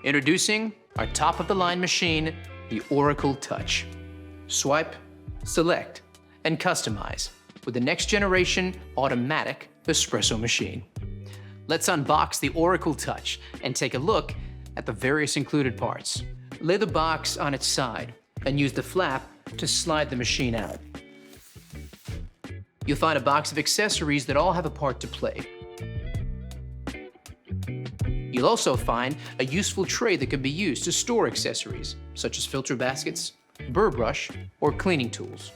Introducing our top-of-the-line machine, the Oracle Touch. Swipe, select, and customize with the next-generation automatic espresso machine. Let's unbox the Oracle Touch and take a look at the various included parts. Lay the box on its side and use the flap to slide the machine out. You'll find a box of accessories that all have a part to play. You'll also find a useful tray that can be used to store accessories, such as filter baskets, burr brush, or cleaning tools.